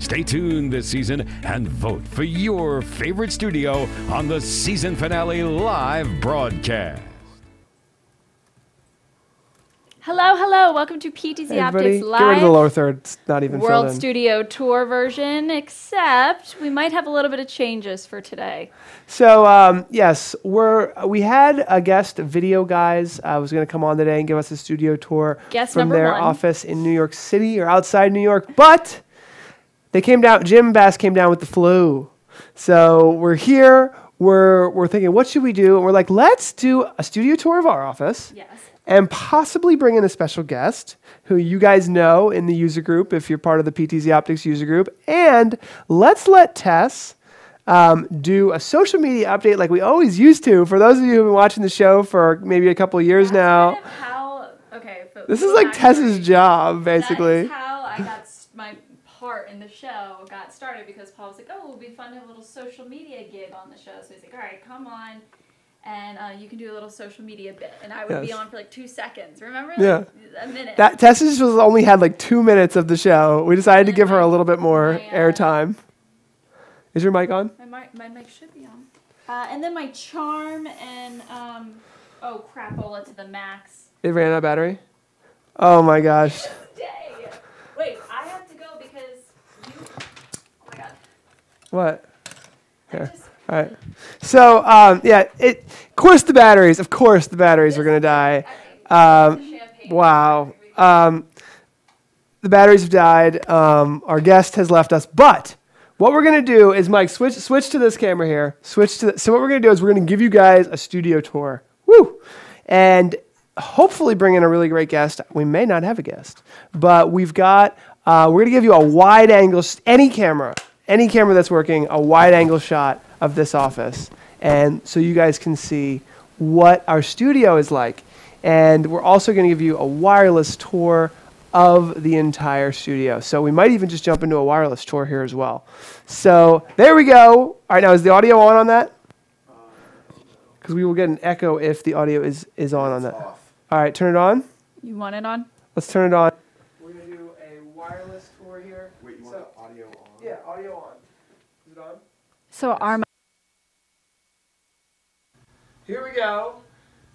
Stay tuned this season and vote for your favorite studio on the season finale live broadcast. Hello, hello. Welcome to PTZOptics Hey everybody, live get rid of the lower third. It's not even World filled in. Studio Tour version, except we might have a little bit of changes for today. So yes, we had a guest video guys was going to come on today and give us a studio tour Guest from number their 1. office in New York City or outside New York, but they came down. Jim Bass came down with the flu, so we're here. We're thinking, what should we do? And we're like, let's do a studio tour of our office. Yes. And possibly bring in a special guest who you guys know in the user group if you're part of the PTZOptics user group. And let's let Tess do a social media update like we always used to. For those of you who've been watching the show for maybe a couple of years now. Kind of how, okay, this is like Tess's job, basically. That is how I got my part in the show got started, because Paul was like, oh, it would be fun to have a little social media gig on the show. So he's like, all right, come on. And you can do a little social media bit. And I would be on for like 2 seconds. Remember? Yeah. Like a minute. That Tess just only had like 2 minutes of the show. We decided to give her a little bit more airtime. Is your mic on? My mic should be on. And then my charm and, oh crap, Ola to the max. It ran out of battery? Oh my gosh. Day. Wait, I have to go because you, oh my god. What? Here. All right. So, yeah, of course the batteries are going to die. Wow. The batteries have died. Our guest has left us. But what we're going to do is, Mike, switch to this camera here. So what we're going to do is we're going to give you guys a studio tour. Woo! And hopefully bring in a really great guest. We may not have a guest. But we're going to give you a wide angle, any camera that's working, a wide angle shot of this office, and so you guys can see what our studio is like. And we're also going to give you a wireless tour of the entire studio. So we might even just jump into a wireless tour here as well. So there we go. All right, now is the audio on that? Because we will get an echo if the audio is on that. All right, turn it on. You want it on? Let's turn it on. We're going to do a wireless tour here. Wait, you want the audio on? Yeah, audio on. Is it on? So our Here we go.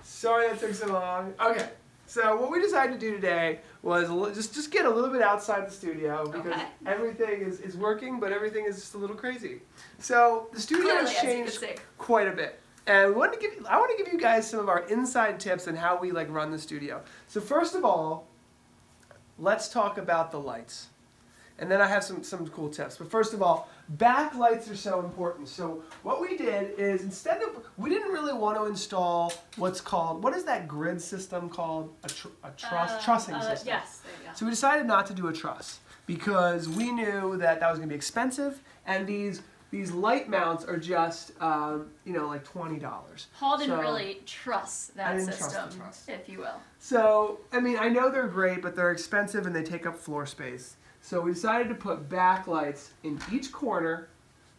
Sorry that took so long. Okay, so what we decided to do today was just get a little bit outside the studio, because everything is working, but everything is just a little crazy. So the studio has changed quite a bit. And I want to give you guys some of our inside tips on how we run the studio. So first of all, let's talk about the lights. And then I have some cool tips. But first of all, backlights are so important. So what we did is, we didn't really want to install what is that grid system called? A trussing system. Yes, there you go. So we decided not to do a truss, because we knew that was going to be expensive, and these light mounts are just, like $20. Paul didn't really trust that system, if you will. So, I mean, I know they're great, but they're expensive and they take up floor space. So we decided to put backlights in each corner,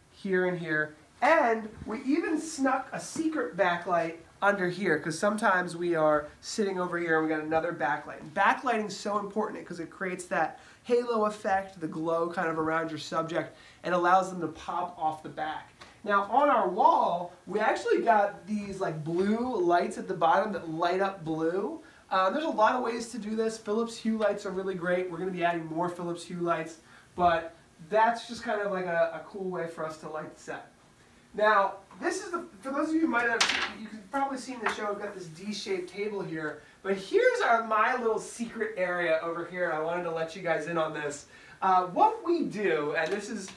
here and here, and we even snuck a secret backlight under here, because sometimes we are sitting over here and we got another backlight. And backlighting is so important because it creates that halo effect, the glow kind of around your subject, and allows them to pop off the back. Now on our wall, we actually got these blue lights at the bottom that light up blue. There's a lot of ways to do this. Philips Hue lights are really great. We're going to be adding more Philips Hue lights, but that's just kind of like a cool way for us to light the set. Now, this is for those of you who might have, you've probably seen the show, I've got this D-shaped table here, but here's my little secret area over here, and I wanted to let you guys in on this. What we do, and this is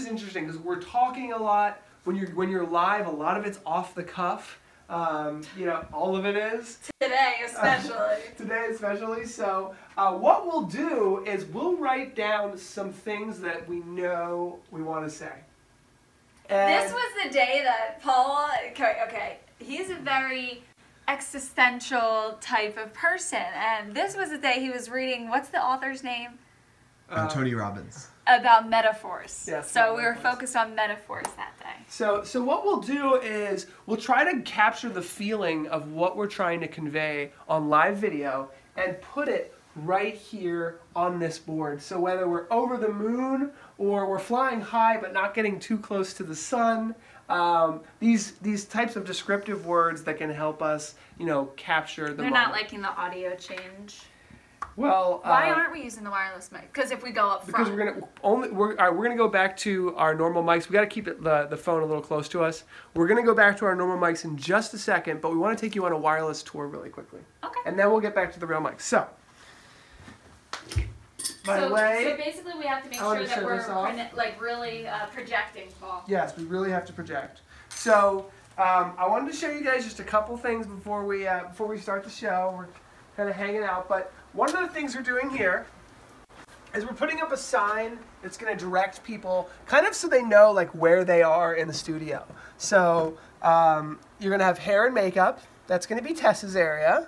interesting because we're talking a lot. When you're live, a lot of it's off the cuff. All of it is. Today especially. So what we'll do is we'll write down some things that we know we want to say. And this was the day that Paul, okay, he's a very existential type of person, and this was the day he was reading, what's the author's name? Tony Robbins. About metaphors. Yes, so we were focused on metaphors that day. So what we'll do is we'll try to capture the feeling of what we're trying to convey on live video and put it right here on this board. So whether we're over the moon or we're flying high but not getting too close to the sun, these types of descriptive words that can help us, capture the They're moment. not liking the audio change. Well, why aren't we using the wireless mic? Because if we go up front. Because we're gonna go back to our normal mics. We got to keep the phone a little close to us. We're gonna go back to our normal mics in just a second, but we want to take you on a wireless tour really quickly. Okay. And then we'll get back to the real mics. So, by the way, so basically we have to make sure that we're really projecting, Paul. Yes, we really have to project. So I wanted to show you guys just a couple things before we start the show. We're kind of hanging out, but one of the things we're doing here is we're putting up a sign that's going to direct people, kind of so they know like where they are in the studio. So you're going to have hair and makeup. That's going to be Tessa's area,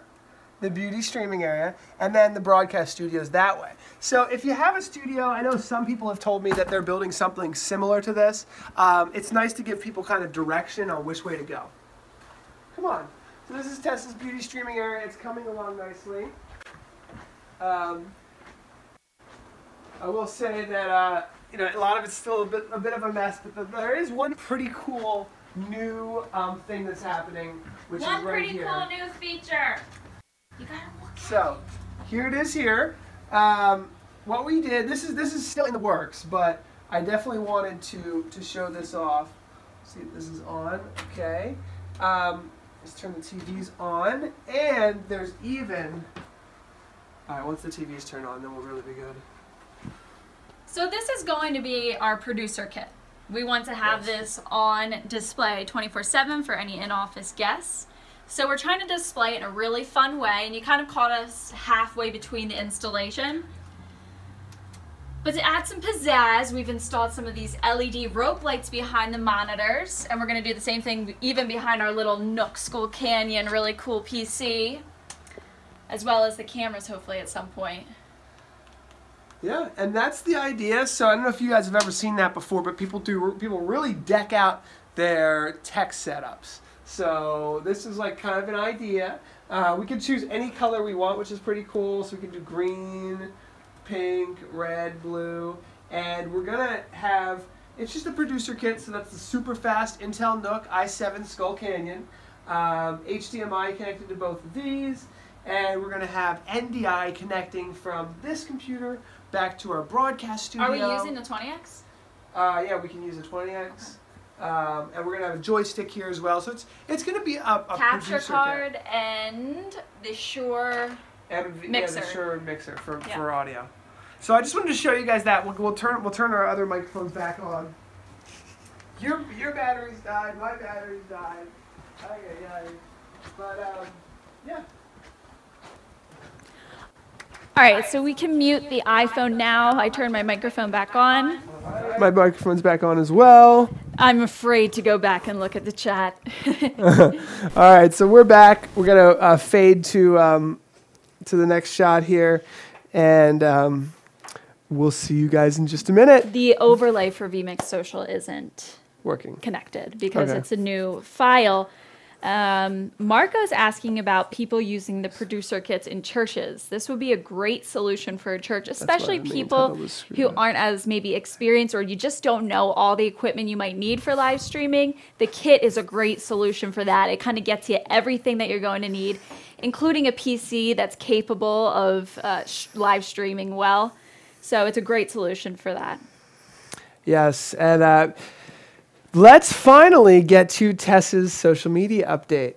the beauty streaming area, and then the broadcast studios that way. So if you have a studio, I know some people have told me that they're building something similar to this. It's nice to give people kind of direction on which way to go. Come on. So this is Tessa's beauty streaming area. It's coming along nicely. I will say that a lot of it's still a bit of a mess, but there is one pretty cool new thing that's happening, which is right here. One pretty cool new feature. You gotta look at So here it is here. What we did, this is still in the works, but I definitely wanted to show this off. See if this is on. Okay. Let's turn the TVs on, and there's even. All right, once the TVs turn on, then we'll really be good. So this is going to be our producer kit. We want to have this on display 24/7 for any in-office guests. So we're trying to display it in a really fun way, and you kind of caught us halfway between the installation. But to add some pizzazz, we've installed some of these LED rope lights behind the monitors, and we're going to do the same thing even behind our little Nook Skull Canyon really cool PC, as well as the cameras hopefully at some point. Yeah, and that's the idea. So I don't know if you guys have ever seen that before, but people really deck out their tech setups. So this is like kind of an idea. We can choose any color we want, which is pretty cool. So we can do green, pink, red, blue, and we're gonna have, it's just a producer kit, so that's the super fast Intel Nook i7 Skull Canyon, HDMI connected to both of these, and we're gonna have NDI connecting from this computer back to our broadcast studio. Are we using the 20X? Yeah, we can use a 20X. And we're gonna have a joystick here as well, so it's gonna be a capture producer card kit. And the Shure mixer. Yeah, the Shure mixer for audio. So I just wanted to show you guys that. We'll turn our other microphones back on. Your batteries died. My batteries died. But yeah. All right, so we can mute the iPhone now. I turned my microphone back on. My microphone's back on as well. I'm afraid to go back and look at the chat. All right, so we're back. We're gonna fade to the next shot here, and we'll see you guys in just a minute. The overlay for vMix Social isn't Working. connected because Okay. it's a new file. Marco's asking about people using the producer kits in churches. This would be a great solution for a church, especially the main people title was screwed who up. aren't as maybe experienced, or you just don't know all the equipment you might need for live streaming. The kit is a great solution for that. It kind of gets you everything that you're going to need, including a PC that's capable of live streaming well. So it's a great solution for that. Yes, and let's finally get to Tessa's social media update.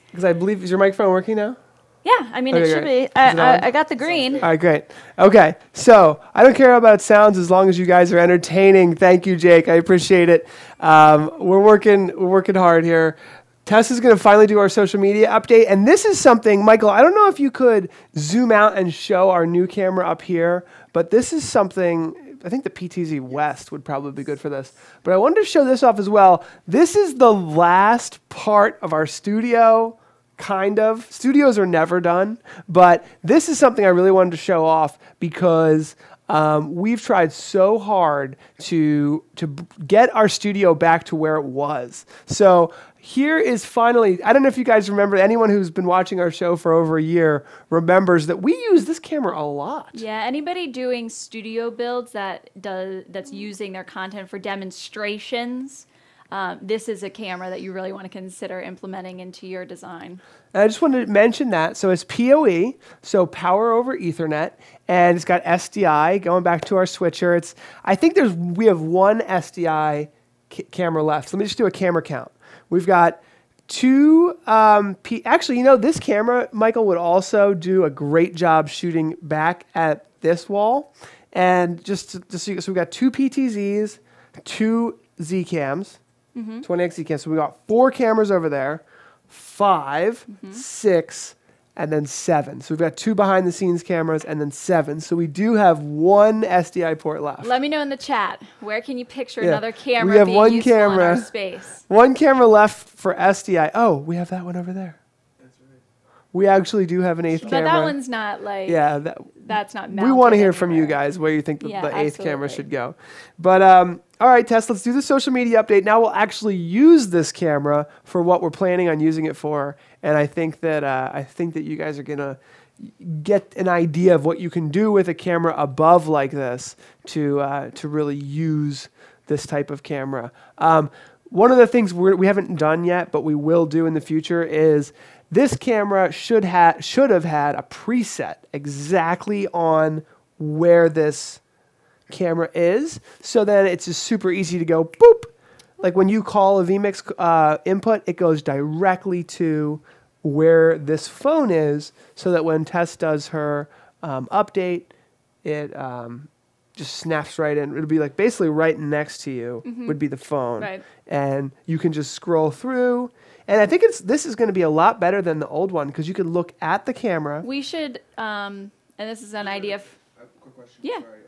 Because I believe, is your microphone working now? Yeah, I mean, Okay, it should great. be. Is it on? I got the green. All right, great. Okay, so I don't care about sounds as long as you guys are entertaining. Thank you, Jake. I appreciate it. We're working hard here. Tessa's going to finally do our social media update, and this is something, Michael, I don't know if you could zoom out and show our new camera up here, but this is something, I think the PTZ West would probably be good for this, but I wanted to show this off as well. This is the last part of our studio, kind of. Studios are never done, but this is something I really wanted to show off because we've tried so hard to get our studio back to where it was. So here is finally, I don't know if you guys remember, anyone who's been watching our show for over a year remembers that we use this camera a lot. Yeah, anybody doing studio builds that's using their content for demonstrations, this is a camera that you really want to consider implementing into your design. And I just wanted to mention that. So it's PoE, so power over Ethernet, and it's got SDI. Going back to our switcher, I think we have one SDI camera left. So let me just do a camera count. We've got two. Actually, this camera, Michael, would also do a great job shooting back at this wall. And so we've got two PTZs, two Z cams. 20x Z cams. So we got 4 cameras over there, 5, 6, and then 7. So we've got 2 behind the scenes cameras and then 7. So we do have 1 SDI port left. Let me know in the chat, where can you picture another camera we have being one useful camera, in our space? 1 camera left for SDI. Oh, we have that one over there. That's right. We actually do have an 8th camera. But that one's not like, that's not mounted. We want to hear from anywhere. you guys where you think the 8th absolutely. camera should go. But all right, Tess, let's do the social media update. Now we'll actually use this camera for what we're planning on using it for, and I think that you guys are gonna get an idea of what you can do with a camera above like this to really use this type of camera. One of the things we haven't done yet, but we will do in the future is this camera should have had a preset exactly on where this camera is, so that it's just super easy to go boop. Like when you call a vMix input, it goes directly to where this phone is, so that when Tess does her update, it just snaps right in. It'll be like basically right next to you would be the phone, Right. and you can just scroll through. And I think this is going to be a lot better than the old one because you can look at the camera. We should, and this is an idea. Quick question. Yeah. Sorry.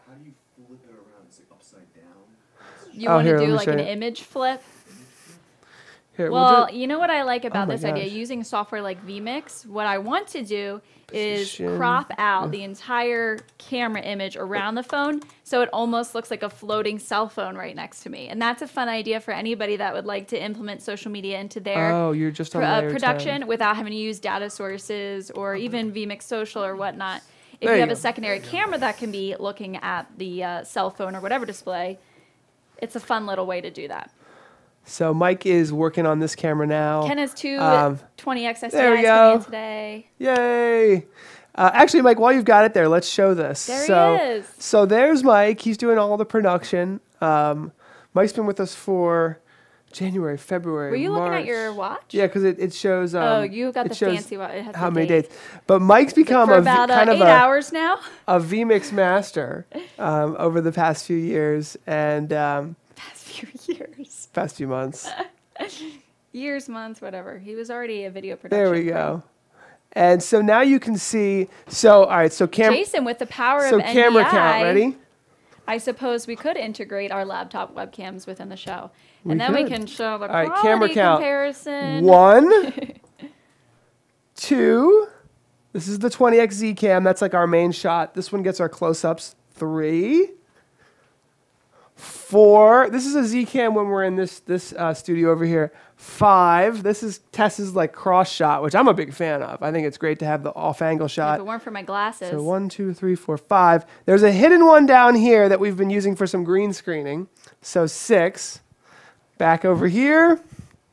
How do you flip it around? Is it upside down? You want to here, let do me like show an you. image flip? Here, Well, you know what I like about my this idea? gosh. Using software like vMix, what I want to do is Position. crop out the entire camera image around the phone so it almost looks like a floating cell phone right next to me. And that's a fun idea for anybody that would like to implement social media into their you're just on layer 10. production without having to use data sources or even vMix Social or whatnot. If There you you have a go. secondary camera that can be looking at the cell phone or whatever display, it's a fun little way to do that. So Mike is working on this camera now. Ken has two 20x SDIs there we coming go. in today. Yay! Actually, Mike, while you've got it there, let's show this. There he is. So there's Mike. He's doing all the production. Mike's been with us for January, February, Were you March. looking at your watch? Yeah, because it shows. Oh, you got it the shows fancy watch. It has how the many date. dates? But Mike's become For a about kind of 8 hours now. a vMix master over the past few years and Past few years. past few months. Years, months, whatever. He was already a video production. There we go. And so now you can see. So all right. So Jason, with the power So of NDI, camera count. Ready? I suppose we could integrate our laptop webcams within the show. We And then we could. can show the All right, quality camera count. comparison. 1, 2. This is the 20x Z cam. That's like our main shot. This one gets our close-ups. 3, 4. This is a Z cam when we're in this studio over here. 5. This is Tess's like cross shot, which I'm a big fan of. I think it's great to have the off-angle If shot. it weren't for my glasses. So 1, 2, 3, 4, 5. There's a hidden one down here that we've been using for some green screening. So 6. Back over here.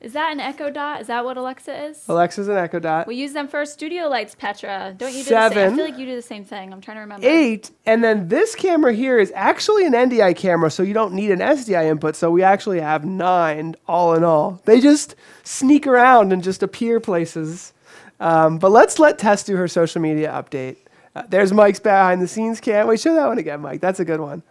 Is that an Echo Dot? Is that what Alexa is? Alexa's an Echo Dot. We use them for studio lights, Petra. Don't you do the same? I 7. feel like you do the same thing. I'm trying to remember. 8, and then this camera here is actually an NDI camera, so you don't need an SDI input, so we actually have 9 all in all. They just sneak around and just appear places. But let's let Tess do her social media update. There's Mike's behind the scenes cam. Wait, show that one again, Mike. That's a good one.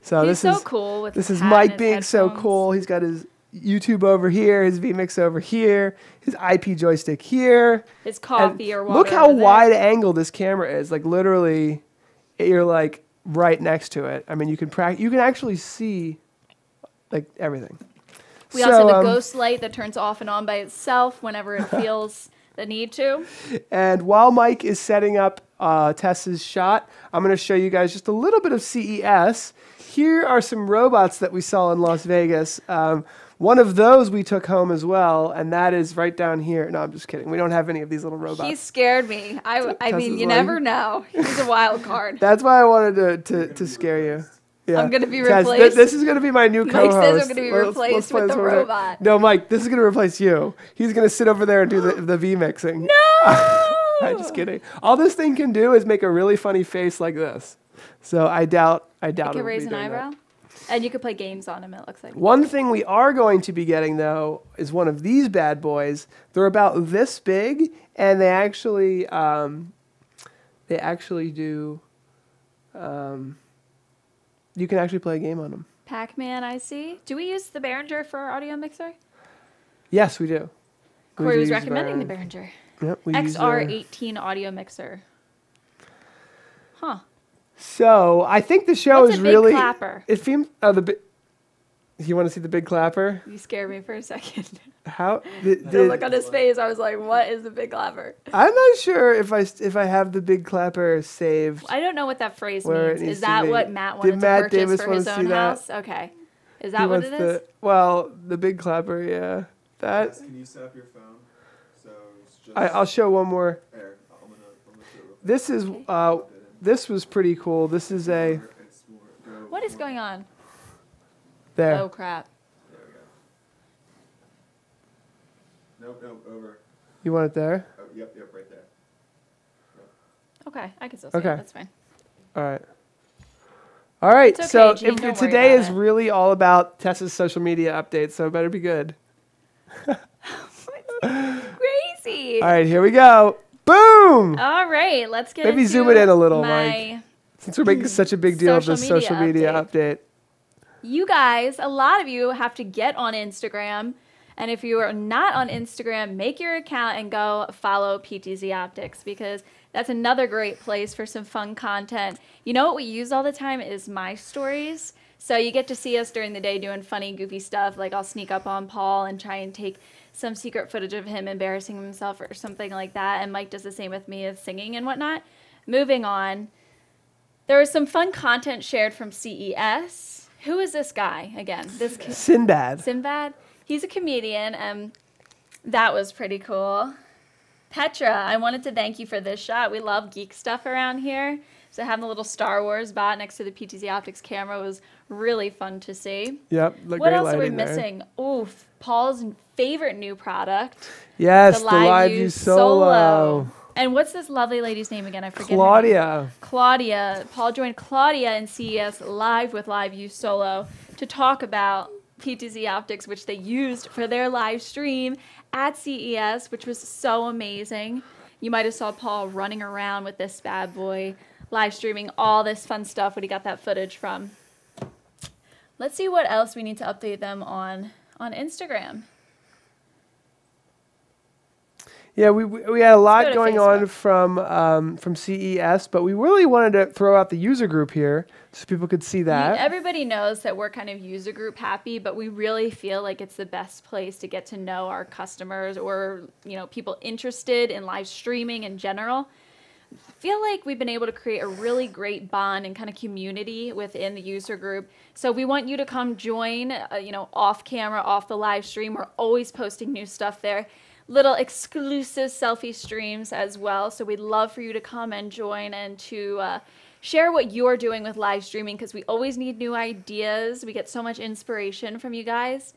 So He's this so is cool with this his is hat Mike and his being so headphones. cool. He's got his YouTube over here, his vMix over here, his IP joystick here. His coffee And or water. look how over there. wide angle this camera is. Like literally, you're like right next to it. I mean, you can actually see like everything. We also have a ghost light that turns off and on by itself whenever it feels the need to. And while Mike is setting up Tess's shot, I'm going to show you guys just a little bit of CES. Here are some robots that we saw in Las Vegas. One of those we took home as well, and that is right down here. No, I'm just kidding. We don't have any of these little robots. He scared me. I mean, you never know. He's a wild card. That's why I wanted to scare you. Yeah. I'm going to be Tess, replaced. this is going to be my new co-host. Mike says I'm going to be replaced with the over robot. there. No, Mike, this is going to replace you. He's going to sit over there and do the V mixing. No! I'm just kidding. All this thing can do is make a really funny face like this. So I doubt it can raise an eyebrow. And you could play games on him, it looks like. One thing we are going to be getting, though, is one of these bad boys. They're about this big, and they actually do... you can actually play a game on them. Pac-Man, I see. Do we use the Behringer for our audio mixer? Yes, we do. Corey was recommending the Behringer. Yep, we XR18 audio mixer. Huh. So I think the show What's is a big really. clapper? It seems you want to see the big clapper? You scared me for a second. How? The look on his face, I was like, "What is the big clapper?" I'm not sure if I have the big clapper saved. I don't know what that phrase where means. it needs Is to that be. what Matt Did wanted Matt to purchase Davis for want his to see own that? house? Okay. Is He that what wants it is? Well, the big clapper, yeah. That. Yes, can you set up your phone? So it's just I'll show one more. there. I'm gonna do it real quick. This is this was pretty cool. This is a It's more, go What is more. going on? there. Oh crap! There we go. Nope, over. You want it there? Oh, yep, right there. Okay, I can still see Okay. it. That's fine. All right. All right. It's okay, So Gene, don't worry today about is it. really all about Tessa's social media updates. So it better be good. Crazy. All right, here we go. Boom! All right, let's get Maybe into zoom it in a little, my Since we're making such a big deal of this Social media social media update. You guys, a lot of you have to get on Instagram. And if you are not on Instagram, make your account and go follow PTZOptics because that's another great place for some fun content. You know what we use all the time is my stories. So you get to see us during the day doing funny, goofy stuff. Like I'll sneak up on Paul and try and take some secret footage of him embarrassing himself or something like that. And Mike does the same with me with singing and whatnot. Moving on. There was some fun content shared from CES. Who is this guy again? Sinbad. Sinbad. He's a comedian. That was pretty cool. Petra, I wanted to thank you for this shot. We love geek stuff around here. So having the little Star Wars bot next to the PTZOptics camera was really fun to see. Yep. What else are we missing? Oof, Paul's favorite new product. Yes, the Live View Solo. And what's this lovely lady's name again? I forget. Claudia. Claudia. Paul joined Claudia in CES live with Live View Solo to talk about PTZOptics, which they used for their live stream at CES, which was so amazing. You might have saw Paul running around with this bad boy, live streaming all this fun stuff when he got that footage from. Let's see what else we need to update them on Instagram. Yeah, we had a lot going on Facebook. from CES, but we really wanted to throw out the user group here so people could see that. Everybody knows that we're kind of user group happy, but we really feel like it's the best place to get to know our customers or, you know, people interested in live streaming in general. Feel like we've been able to create a really great bond and kind of community within the user group. So we want you to come join, you know, off camera, off the live stream. We're always posting new stuff there. Little exclusive selfie streams as well. So we'd love for you to come and join and to share what you're doing with live streaming because we always need new ideas. We get so much inspiration from you guys.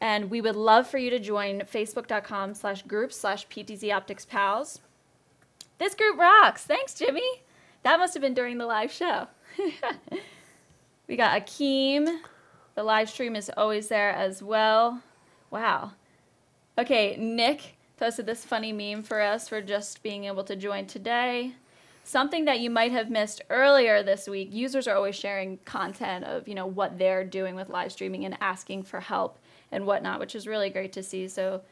And we would love for you to join facebook.com/groups/PTZOpticsPals. This group rocks. Thanks, Jimmy. That must have been during the live show. We got Akeem. The live stream is always there as well. Wow. Okay, Nick posted this funny meme for us for just being able to join today. Something that you might have missed earlier this week. Users are always sharing content of, you know, what they're doing with live streaming and asking for help and whatnot, which is really great to see. So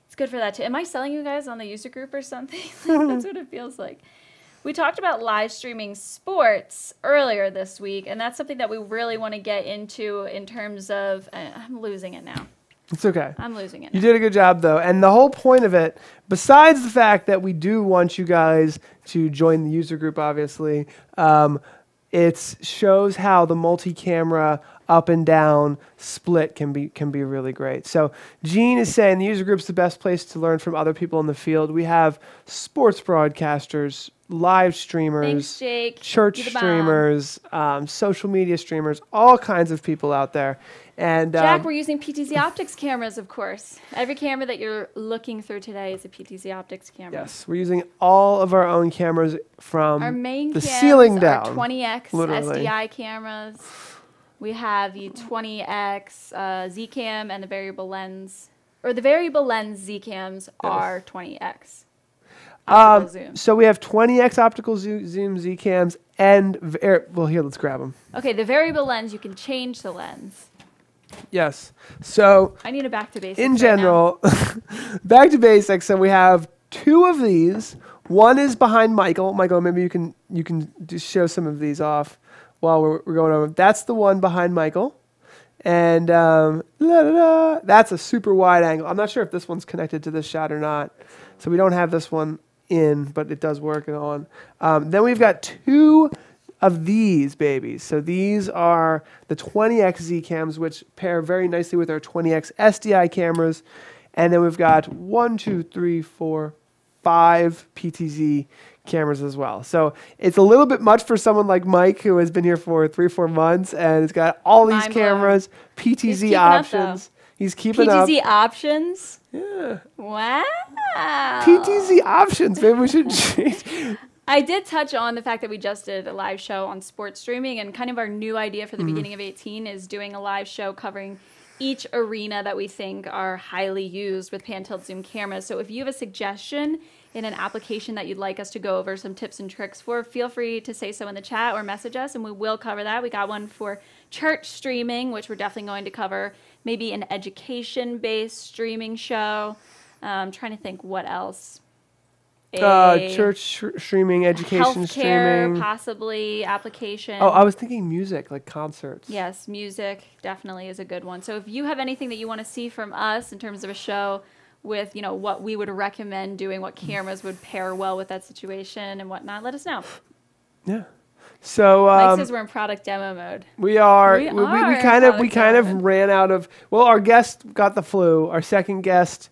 it's good for that too. Am I selling you guys on the user group or something? That's what it feels like. We talked about live streaming sports earlier this week, and that's something that we really want to get into in terms of, I'm losing it now. It's okay. I'm losing it. You did a good job, though. And the whole point of it, besides the fact that we do want you guys to join the user group, obviously, it shows how the multi-camera up and down split can be really great. So Gene is saying the user group's the best place to learn from other people in the field. We have sports broadcasters, live streamers, Thanks, Jake. church You're the bomb. streamers, social media streamers, all kinds of people out there. And Jack, we're using PTZOptics cameras, of course. Every camera that you're looking through today is a PTZOptics camera. yes, we're using all of our own cameras from Our main the cams ceiling are down. 20x literally. SDI cameras. We have the 20x Z cam and the variable lens, or the variable lens Z cams are 20x. Optical zoom. So we have 20x optical zoom Z cams and well, here, let's grab them. Okay, the variable lens, you can change the lens. Yes. So I need a back to basics. in right general, back to basics. So we have 2 of these. One is behind Michael. Michael, maybe you can just show some of these off while we're going over. That's the one behind Michael. And that's a super wide angle. I'm not sure if this one's connected to this shot or not. So we don't have this one in, but it does work on. Then we've got 2 of these babies. So these are the 20x Z cams, which pair very nicely with our 20x SDI cameras. And then we've got 1, 2, 3, 4, 5 PTZ cameras as well. So it's a little bit much for someone like Mike, who has been here for 3 or 4 months and has got all these cameras, PTZ options. He's keeping up. PTZ options? Yeah. Wow. PTZ options. Maybe we should change. I did touch on the fact that we just did a live show on sports streaming, and kind of our new idea for the beginning of 18 is doing a live show covering each arena that we think are highly used with pan-tilt zoom cameras. So if you have a suggestion in an application that you'd like us to go over some tips and tricks for, feel free to say so in the chat or message us, and we will cover that. We got one for church streaming, which we're definitely going to cover. Maybe an education-based streaming show. I'm trying to think what else. Church streaming, education healthcare, streaming. possibly, application. Oh, I was thinking music, like concerts. Yes, music definitely is a good one. So if you have anything that you want to see from us in terms of a show with, what we would recommend doing, what cameras would pair well with that situation and whatnot, let us know. Yeah. So Mike says we're in product demo mode. we are. We We are kind of product demo. ran out of. Well, our guest got the flu. Our second guest.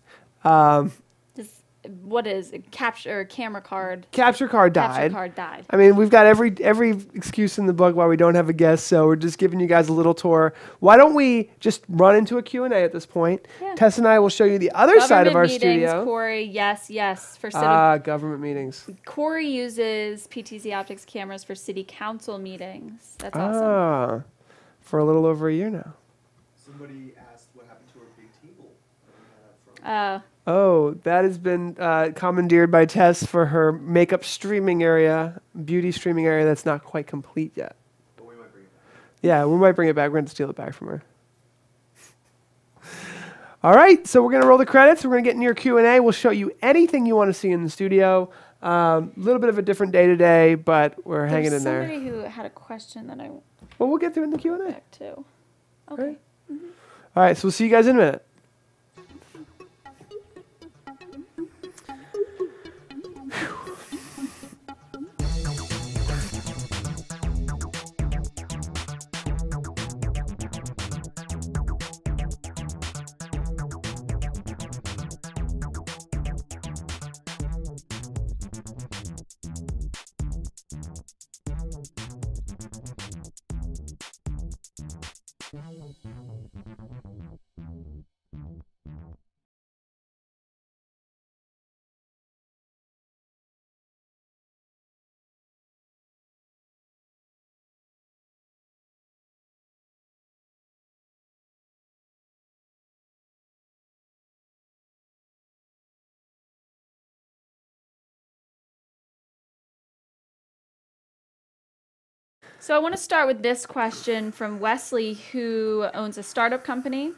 What is it? Camera card. Capture card died. Capture card died. I mean, we've got every excuse in the book why we don't have a guest, so we're just giving you guys a little tour. Why don't we just run into a Q&A at this point? Yeah. Tess and I will show you the other side of our Government meetings, studio. Corey, yes. For city. Government meetings. Corey uses PTZOptics cameras for city council meetings. That's awesome. For a little over a year now. Somebody asked what happened to our big table that we had from. Oh, that has been commandeered by Tess for her makeup streaming area, beauty streaming area that's not quite complete yet. But we might bring it back. Yeah, we might bring it back. We're going to steal it back from her. All right, so we're going to roll the credits. We're going to get into your Q&A. We'll show you anything you want to see in the studio. A little bit of a different day today, but we're hanging in there. There's somebody who had a question that I Well, we'll get through in the Q&A. back to. Okay. Right. All right, so we'll see you guys in a minute. So I want to start with this question from Wesley, who owns a startup company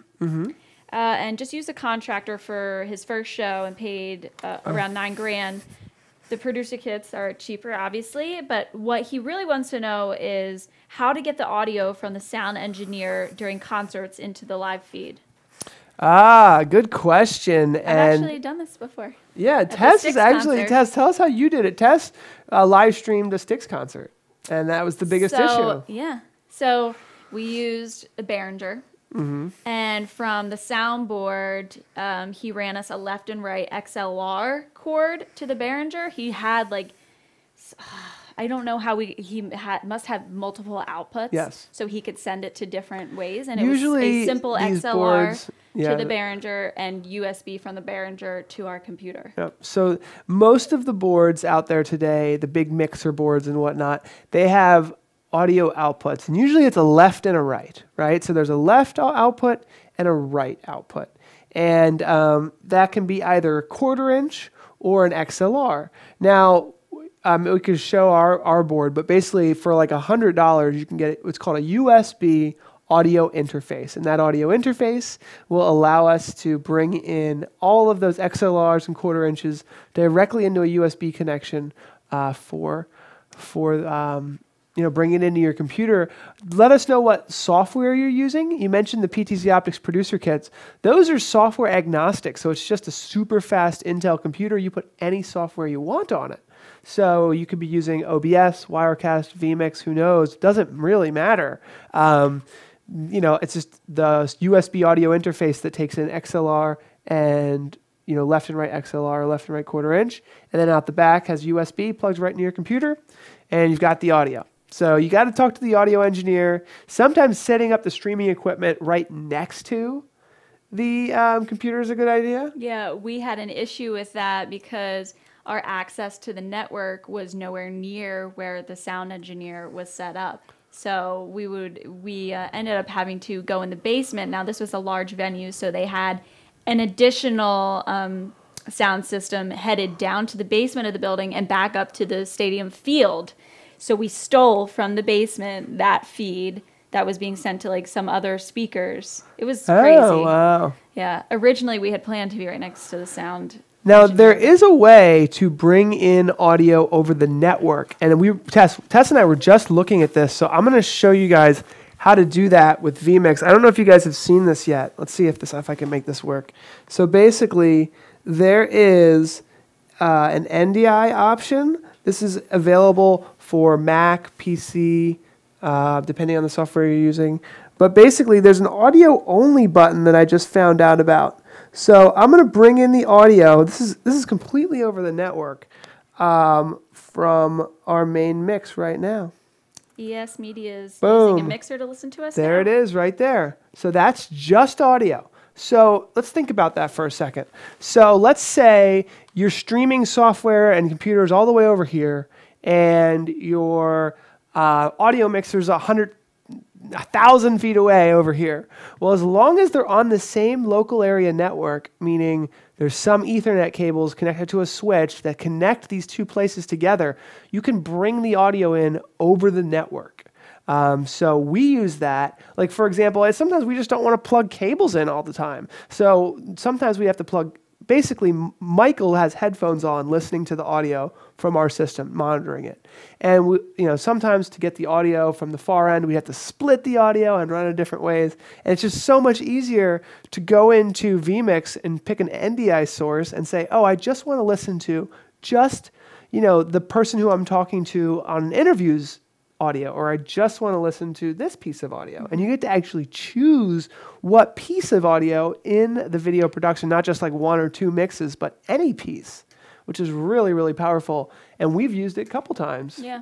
and just used a contractor for his first show and paid around $9,000. The producer kits are cheaper, obviously, but what he really wants to know is how to get the audio from the sound engineer during concerts into the live feed. Good question. I've actually done this before. Yeah, at Tess the is Styx actually, concert. Tess, tell us how you did it. Tess live streamed a Styx concert, and that was the biggest issue. Yeah. So we used a Behringer. And from the soundboard, he ran us a left and right XLR cord to the Behringer. He had like, I don't know how must have multiple outputs. Yes. So he could send it to different ways. And Usually it was a simple these XLR boards, to the Behringer and USB from the Behringer to our computer. Yep. So most of the boards out there today, the big mixer boards and whatnot, they have audio outputs, and usually it's a left and a right? So there's a left output and a right output, and that can be either a 1/4 inch or an XLR. Now, we could show our board, but basically for like $100, you can get what's called a USB audio interface, and that audio interface will allow us to bring in all of those XLRs and 1/4 inches directly into a USB connection for bring it into your computer. Let us know what software you're using. You mentioned the PTZOptics producer kits. Those are software agnostic, so it's just a super fast Intel computer. You put any software you want on it. So you could be using OBS, Wirecast, vMix, who knows? Doesn't really matter. It's just the USB audio interface that takes in XLR and left and right XLR, left and right 1/4 inch, and then out the back has USB, plugs right into your computer, and you've got the audio. So you got to talk to the audio engineer. Sometimes setting up the streaming equipment right next to the computer is a good idea. Yeah, we had an issue with that because our access to the network was nowhere near where the sound engineer was set up. So we ended up having to go in the basement. Now this was a large venue, so they had an additional sound system headed down to the basement of the building and back up to the stadium field. So we stole from the basement that feed that was being sent to like some other speakers. It was crazy. Oh, wow. Yeah. Originally we had planned to be right next to the sound. Now there is a way to bring in audio over the network, and Tess and I were just looking at this, so I'm going to show you guys how to do that with vMix. I don't know if you guys have seen this yet. Let's see if I can make this work. So basically, there is an NDI option. This is available for Mac, PC, depending on the software you're using. But basically, there's an audio-only button that I just found out about. So I'm going to bring in the audio. This is completely over the network from our main mix right now. ES Media is Boom. using a mixer to listen to us There now. it is right there. So that's just audio. So let's think about that for a second. So let's say your streaming software and computers all the way over here, and your audio mixer's 1,000 feet away over here. Well, as long as they're on the same local area network, meaning there's some Ethernet cables connected to a switch that connect these two places together, you can bring the audio in over the network. So we use that. Like, for example, sometimes we just don't want to plug cables in all the time. So sometimes we have to plug. Basically, Michael has headphones on listening to the audio from our system, monitoring it. And sometimes to get the audio from the far end, we have to split the audio and run it different ways. And it's just so much easier to go into vMix and pick an NDI source and say, oh, I just want to listen to just, the person who I'm talking to on interviews audio, or I just want to listen to this piece of audio. And you get to actually choose what piece of audio in the video production, not just like one or two mixes, but any piece, which is really, really powerful. And we've used it a couple times. Yeah.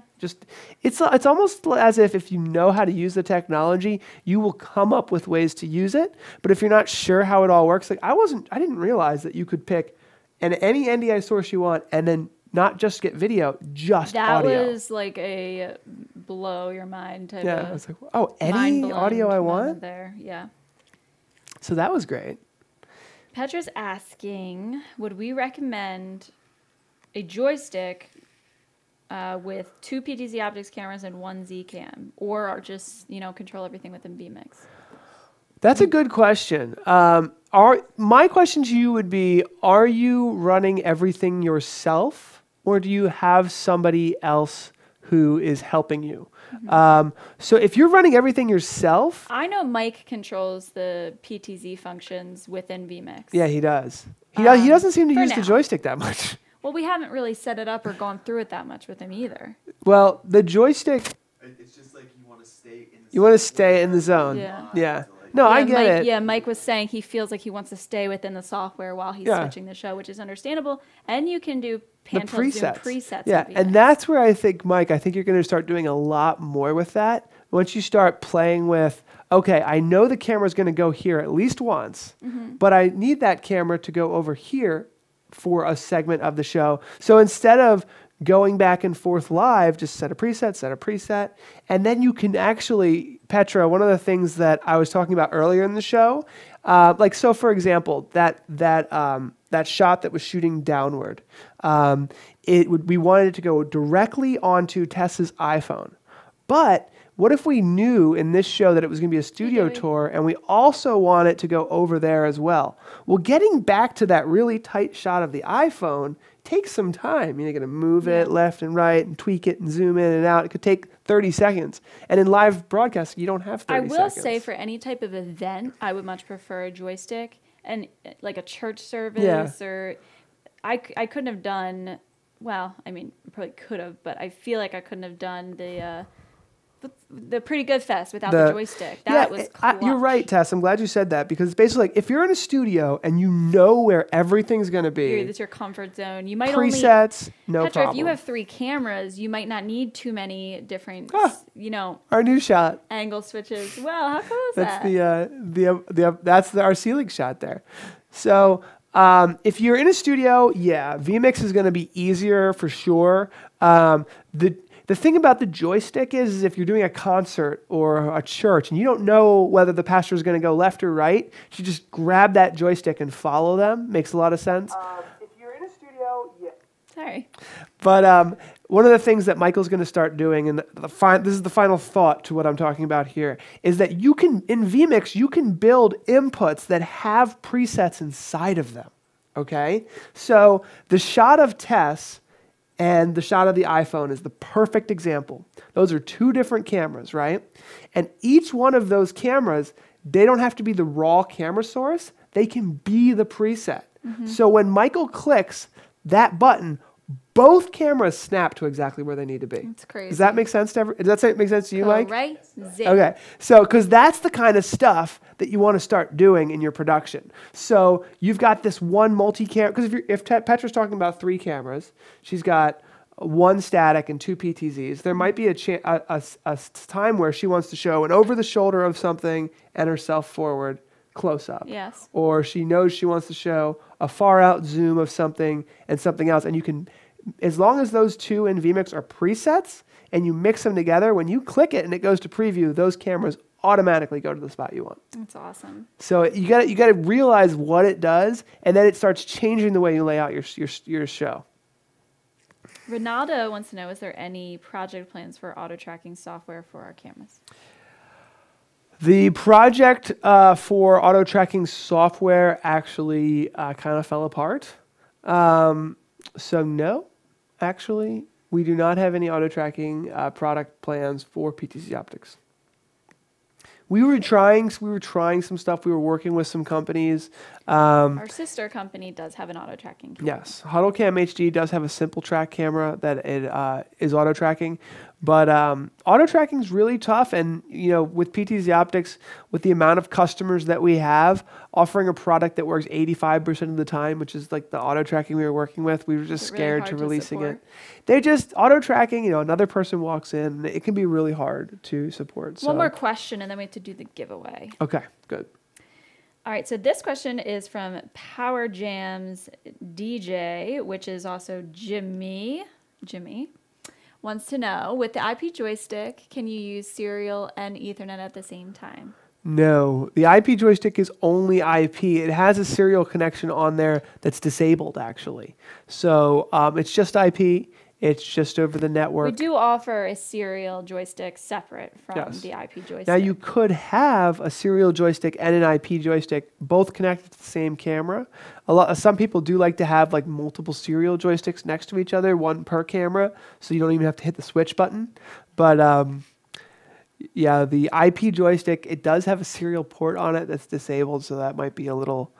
It's almost as if you know how to use the technology, you will come up with ways to use it. But if you're not sure how it all works, like I didn't realize that you could pick any NDI source you want and then not just get video, just audio. That was like a blow your mind type of. Yeah, I was like, oh, any audio I want? There, yeah. So that was great. Petra's asking, would we recommend a joystick with 2 PTZOptics cameras and 1 Z-cam, or just control everything within vMix? That's a good question. My question to you would be: are you running everything yourself, or do you have somebody else who is helping you. So if you're running everything yourself, I know Mike controls the PTZ functions within vMix. yeah, he does. He doesn't seem to for use the now. joystick that much. Well, we haven't really set it up or gone through it that much with him either. Well, the joystick, It's just like you want to stay in the you want to stay in the zone. Yeah. Yeah. No, I get Mike, it. Yeah, Mike was saying he feels like he wants to stay within the software while he's switching the show, which is understandable. And you can do The pan tilt zoom presets. presets. Yeah, in and vMix. that's where I think, Mike, I think you're going to start doing a lot more with that. Once you start playing with, okay, I know the camera's going to go here at least once, but I need that camera to go over here for a segment of the show. So instead of going back and forth live, just set a preset, and then you can actually, Petra, one of the things that I was talking about earlier in the show, like, so for example, that shot that was shooting downward, we wanted it to go directly onto Tess's iPhone. But what if we knew in this show that it was going to be a studio tour and we also want it to go over there as well? Well, getting back to that really tight shot of the iPhone takes some time. You're going to move it left and right and tweak it and zoom in and out. It could take 30 seconds. And in live broadcasting, you don't have 30 seconds. I will say for any type of event, I would much prefer a joystick. And like a church service or I couldn't have done, well, I mean, I probably could have, but I feel like I couldn't have done the Pretty Good Fest without the joystick. That was clutch. You're right, Tess. I'm glad you said that because it's basically like if you're in a studio and you know where everything's going to be. It's your comfort zone. You might presets, no Petra, problem. if you have 3 cameras, you might not need too many different, our new shot. angle switches. Well, how cool is That's that? that's our ceiling shot there. So if you're in a studio, vMix is going to be easier for sure. The thing about the joystick is if you're doing a concert or a church and you don't know whether the pastor is going to go left or right, you just grab that joystick and follow them. Makes a lot of sense. If you're in a studio, Sorry. But one of the things that Michael's going to start doing, and this is the final thought to what I'm talking about here, is that you can, in vMix, you can build inputs that have presets inside of them, okay? So the shot of Tess and the shot of the iPhone is the perfect example. Those are 2 different cameras, right? And each one of those cameras, they don't have to be the raw camera source. They can be the preset. So when Michael clicks that button, both cameras snap to exactly where they need to be. That's crazy. Does that make sense to Does that make sense to you, Mike? Right? Zip. Okay. So, because that's the kind of stuff that you want to start doing in your production. So you've got this one multi-camera, because if Petra's talking about 3 cameras, she's got 1 static and 2 PTZs. There might be a time where she wants to show an over the shoulder of something and herself forward close up. Yes. Or she knows she wants to show a far out zoom of something and something else. And you can, as long as those 2 in vMix are presets and you mix them together, when you click it and it goes to preview, those cameras automatically go to the spot you want. That's awesome. So you got to realize what it does, and then it starts changing the way you lay out your show. Ronaldo wants to know, is there any project plans for auto tracking software for our cameras? The project for auto tracking software actually kind of fell apart. So no, actually, we do not have any auto tracking product plans for PTZOptics. We were trying some stuff. We were working with some companies. Our sister company does have an auto tracking camera. Yes, HuddleCam HD does have a simple track camera that it is auto tracking, but auto tracking is really tough. And with PTZOptics, with the amount of customers that we have, offering a product that works 85% of the time, which is like the auto tracking we were working with, we were just scared to releasing it. They just auto tracking. Another person walks in, it can be really hard to support. So. One more question, and then we have to do the giveaway. Okay, good. All right, so this question is from Power Jams DJ, which is also Jimmy, wants to know, with the IP joystick, can you use serial and Ethernet at the same time? No, the IP joystick is only IP. It has a serial connection on there that's disabled, actually. So it's just IP. It's just over the network. We do offer a serial joystick separate from Yes. the IP joystick. Now you could have a serial joystick and an IP joystick both connected to the same camera. Some people do like to have like multiple serial joysticks next to each other, one per camera, so you don't even have to hit the switch button. But yeah, the IP joystick, it does have a serial port on it that's disabled, so that might be a little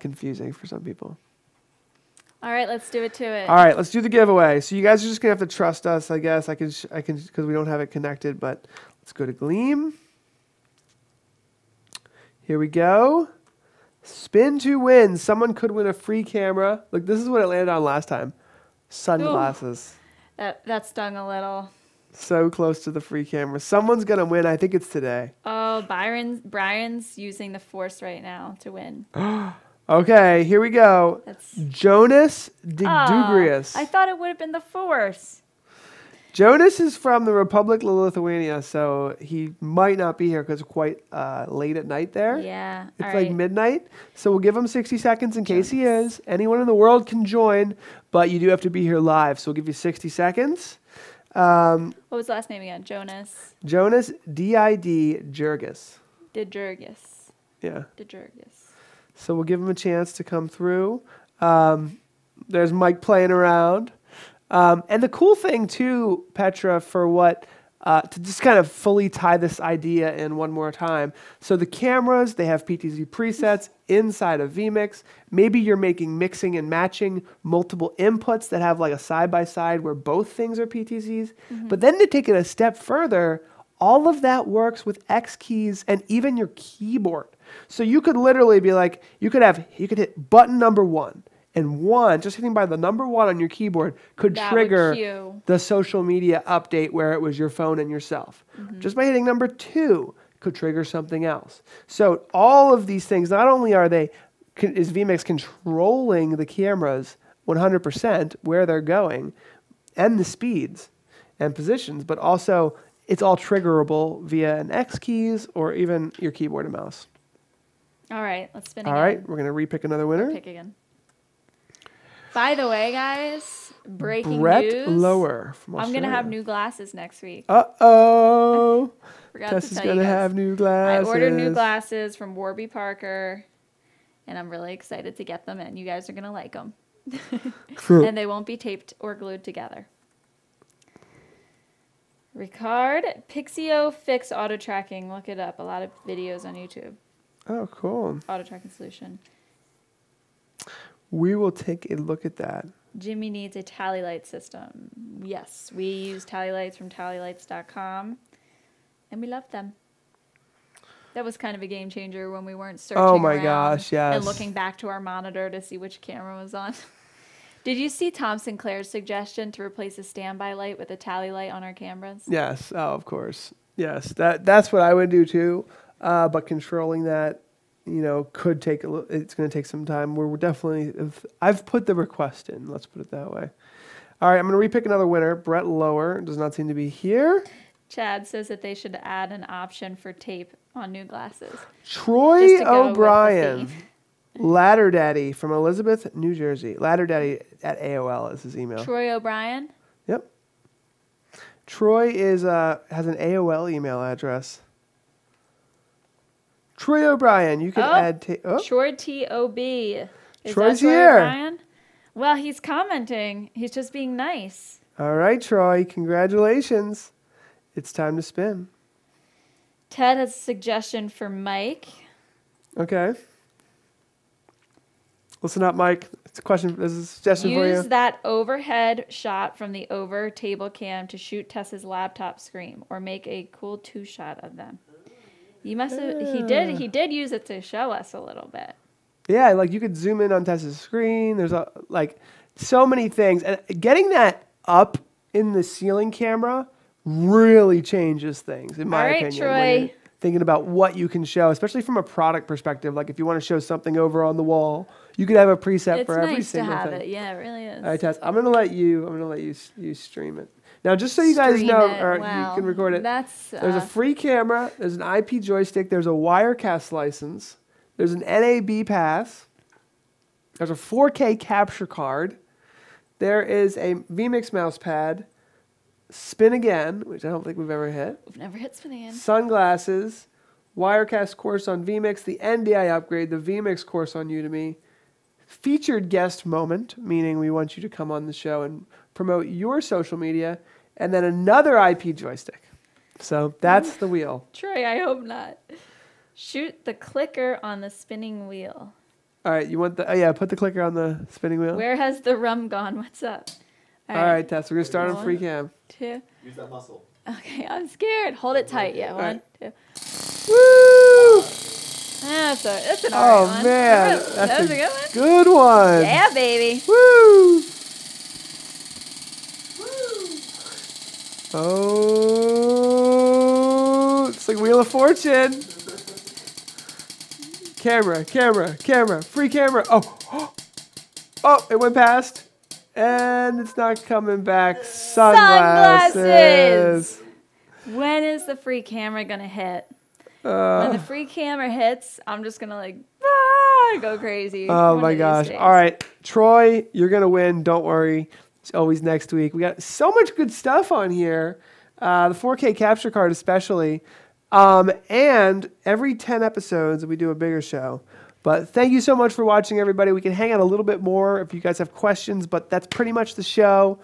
confusing for some people. All right, let's do it to it. All right, let's do the giveaway. So you guys are just gonna have to trust us, I guess. I can because we don't have it connected. But let's go to Gleam. Here we go. Spin to win. Someone could win a free camera. Look, this is what it landed on last time. Sunglasses. Ooh, that stung a little. So close to the free camera. Someone's gonna win. I think it's today. Oh, Brian's using the force right now to win. Okay, here we go. That's Jonas Digdugrius. I thought it would have been the force. Jonas is from the Republic of Lithuania, so he might not be here because it's quite late at night there. Yeah. It's all like right. midnight, so we'll give him 60 seconds in case he is. Anyone in the world can join, but you do have to be here live, so we'll give you 60 seconds. What was the last name again? Jonas Jonas D.I.D. Jurgis. Didjurgis. Yeah. Didjurgis. So we'll give him a chance to come through. There's Mike playing around. And the cool thing too, Petra, for what, to just kind of fully tie this idea in one more time. So the cameras, they have PTZ presets inside of vMix. Maybe you're making mixing and matching multiple inputs that have like a side-by-side where both things are PTZs. But then to take it a step further, all of that works with X keys and even your keyboard. So you could literally be like, you could hit button number 1. And 1, just hitting by the number 1 on your keyboard could That would trigger cue. the social media update where it was your phone and yourself. Just by hitting number 2 could trigger something else. So all of these things, not only is vMix controlling the cameras 100% where they're going and the speeds and positions, but also it's all triggerable via an X keys or even your keyboard and mouse. All right, let's spin All again. right, we're going to repick another winner. Pick again. By the way, guys, breaking Brett news. Lower from I'm Australia. going to have new glasses next week. Uh-oh. Forgot Tess to is tell going you to guys. have new glasses. I ordered new glasses from Warby Parker, and I'm really excited to get them, and you guys are going to like them. And they won't be taped or glued together. Ricard, Pixio Fix Auto Tracking. Look it up. A lot of videos on YouTube. Oh, cool. Auto tracking solution. We will take a look at that. Jimmy needs a tally light system. Yes, we use tally lights from tallylights.com, and we love them. That was kind of a game changer when we weren't searching Oh my around gosh, yes. and looking back to our monitor to see which camera was on. Did you see Tom Sinclair's suggestion to replace a standby light with a tally light on our cameras? Yes. Oh, of course. Yes. That's what I would do too. But controlling that, could take it's going to take some time. We're definitely, I've put the request in. Let's put it that way. All right. I'm going to repick another winner. Brett Lower does not seem to be here. Chad says that they should add an option for tape on new glasses. Troy Just to go with the O'Brien. theme. Ladder Daddy from Elizabeth, New Jersey. Ladder Daddy at AOL is his email. Troy O'Brien. Yep. Troy has an AOL email address. Troy O'Brien, you can add. Troy T.O.B. Is Troy's that Troy here. O'Brien? Well, he's commenting. He's just being nice. All right, Troy. Congratulations. It's time to spin. Ted has a suggestion for Mike. Okay. Listen up, Mike. It's a question. There's a suggestion for you. Use that overhead shot from the over table cam to shoot Tess's laptop screen, or make a cool 2-shot of them. You must have. He did use it to show us a little bit. Yeah, like you could zoom in on Tessa's screen. There's so many things, and getting that up in the ceiling camera really changes things, in my opinion. Troy. When you're thinking about what you can show, especially from a product perspective. Like if you want to show something over on the wall, you could have a preset for every single thing. It's nice to have it. Yeah, it really is. All right, Tess, I'm gonna let you stream it. Now, just so you guys Stream know, it. or Wow. you can record it. That's There's a free camera. There's an IP joystick. There's a Wirecast license. There's an NAB pass. There's a 4K capture card. There is a vMix mouse pad. Spin Again, which I don't think we've ever hit. We've never hit Spin Again. Sunglasses. Wirecast course on vMix. The NDI upgrade. The vMix course on Udemy. Featured guest moment, meaning we want you to come on the show and promote your social media. And then another IP joystick. So that's the wheel. Troy, I hope not. Shoot the clicker on the spinning wheel. All right, you want the... Oh, yeah, put the clicker on the spinning wheel. Where has the rum gone? What's up? All right, Tess, we're going to start on free cam. 2. Use that muscle. Okay, I'm scared. Hold it tight. Yeah, 1, 2. Woo! That's an alright one. Man, That was a good one. Good one. Yeah, baby. Woo! Oh, it's like Wheel of Fortune. Camera, free camera. Oh, oh, it went past. And it's not coming back. Sunglasses. When is the free when gonna hit? When the free camera hits, I'm just gonna like go crazy. Oh my gosh. All right, Troy, you're gonna win. Don't worry. It's always next week. We got so much good stuff on here. The 4K capture card especially. And every 10 episodes we do a bigger show. But thank you so much for watching, everybody. We can hang out a little bit more if you guys have questions, but that's pretty much the show.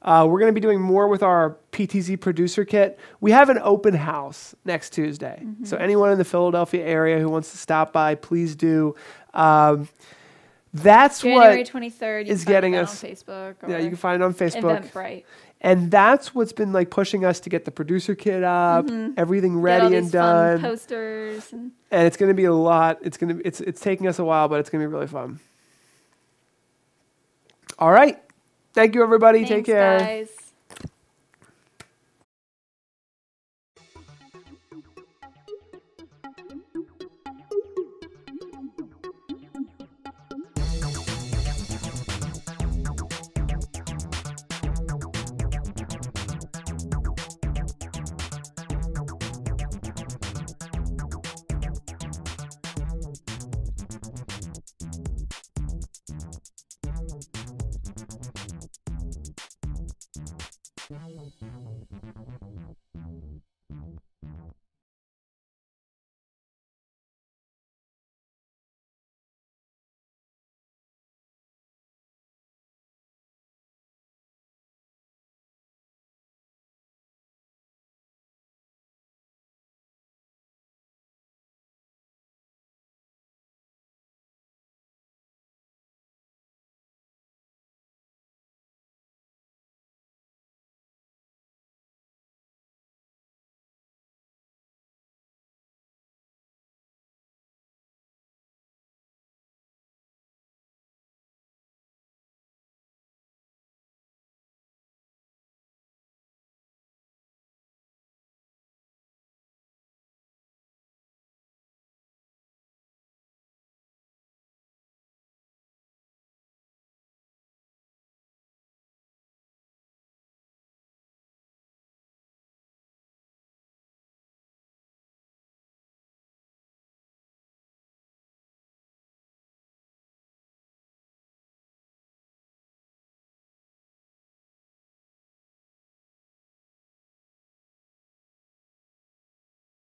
We're going to be doing more with our PTZ producer kit. We have an open house next Tuesday. Mm-hmm. So anyone in the Philadelphia area who wants to stop by, please do. That's January what 23rd, is getting us on Facebook. Yeah, you can find it on Facebook. Eventbrite. And that's what's been like pushing us to get the producer kit up, everything ready and done. Fun posters. And it's going to be a lot. It's taking us a while, but it's going to be really fun. All right. Thank you, everybody. Thanks, Take care. Guys.